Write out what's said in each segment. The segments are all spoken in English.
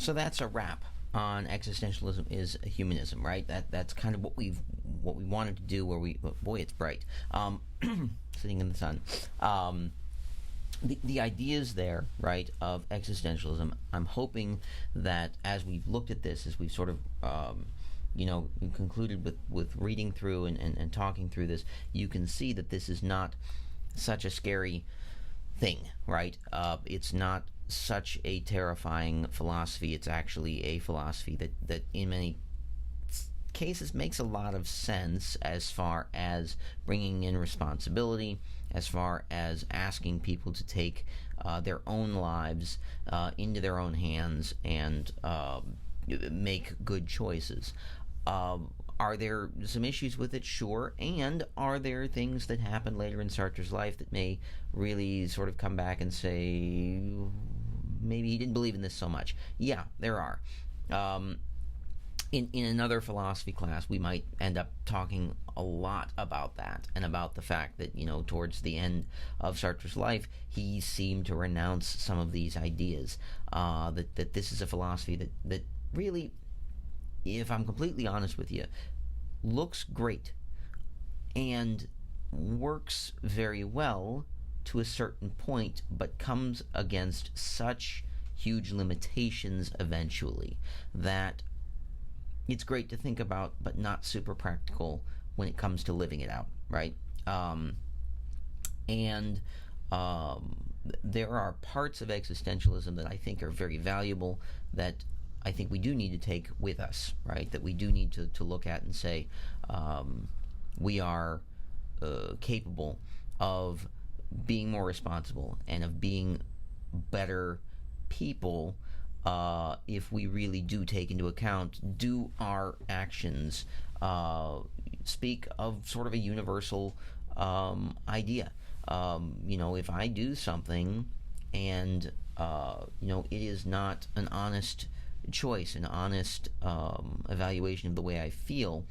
So that's a wrap on existentialism is humanism, right? That's kind of what we wanted to do. Where we, boy, it's bright, sitting in the sun. The ideas there, right, of existentialism. I'm hoping that as we've looked at this, as we've sort of concluded with reading through and talking through this, you can see that this is not such a scary thing, right? It's not such a terrifying philosophy. It's actually a philosophy that in many cases makes a lot of sense as far as bringing in responsibility, as far as asking people to take their own lives into their own hands and make good choices. Are there some issues with it? Sure. And are there things that happen later in Sartre's life that may really sort of come back and say, maybe he didn't believe in this so much? Yeah, there are. In another philosophy class, we might end up talking a lot about that and about the fact that, towards the end of Sartre's life, he seemed to renounce some of these ideas, that this is a philosophy that really, if I'm completely honest with you, looks great and works very well to a certain point, but comes against such huge limitations eventually that it's great to think about, but not super practical when it comes to living it out, right? There are parts of existentialism that I think are very valuable, that I think we do need to take with us, right? That we do need to look at and say, we are capable of being more responsible and of being better people if we really do take into account, do our actions speak of sort of a universal idea. If I do something and, it is not an honest choice, an honest evaluation of the way I feel,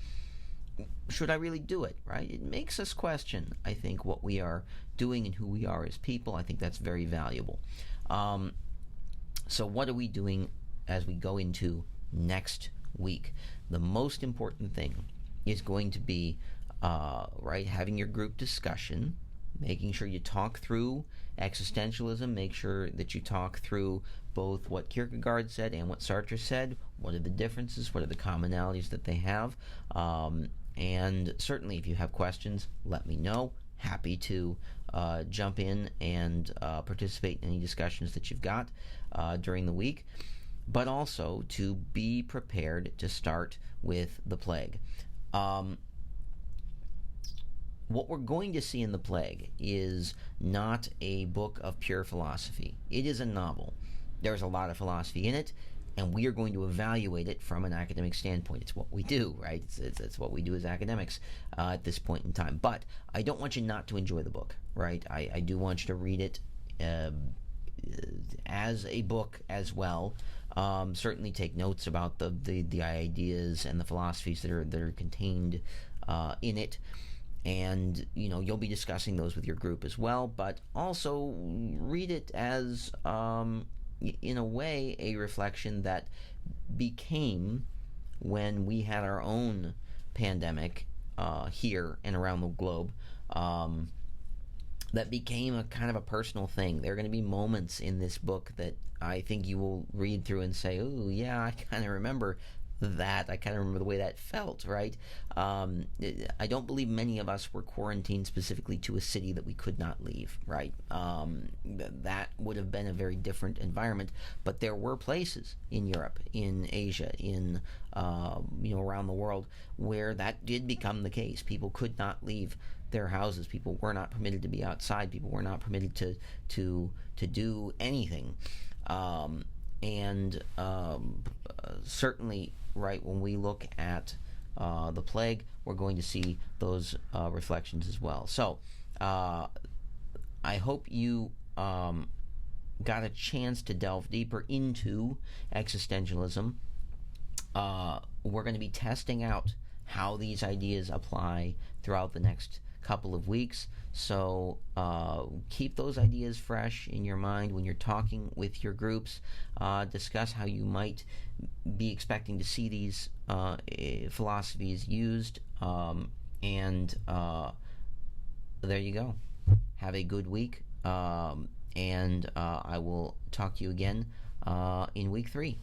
should I really do it, right? It makes us question, I think, what we are doing and who we are as people. I think that's very valuable. So what are we doing as we go into next week? The most important thing is going to be, having your group discussion, making sure you talk through existentialism, make sure that you talk through both what Kierkegaard said and what Sartre said. What are the differences? What are the commonalities that they have? And certainly if you have questions, let me know. Happy to jump in and participate in any discussions that you've got during the week, but also to be prepared to start with The Plague. What we're going to see in The Plague is not a book of pure philosophy. It is a novel. There's a lot of philosophy in it, and we are going to evaluate it from an academic standpoint. It's what we do, right? It's what we do as academics at this point in time. But I don't want you not to enjoy the book, right? I do want you to read it as a book as well. Certainly take notes about the ideas and the philosophies that are contained in it. And, you'll be discussing those with your group as well. But also read it as in a way, a reflection that became, when we had our own pandemic here and around the globe, that became a kind of a personal thing. There are going to be moments in this book that I think you will read through and say, oh, yeah, I kind of remember that. I kind of remember the way that felt, right? I don't believe many of us were quarantined specifically to a city that we could not leave, right? That would have been a very different environment, but there were places in Europe, in Asia, in around the world where that did become the case. People could not leave their houses. People were not permitted to be outside. People were not permitted to do anything. Certainly, right, when we look at The Plague, we're going to see those reflections as well. So I hope you got a chance to delve deeper into existentialism. We're going to be testing out how these ideas apply throughout the next couple of weeks. So keep those ideas fresh in your mind when you're talking with your groups. Discuss how you might be expecting to see these philosophies used, and there you go. Have a good week, and I will talk to you again in week 3.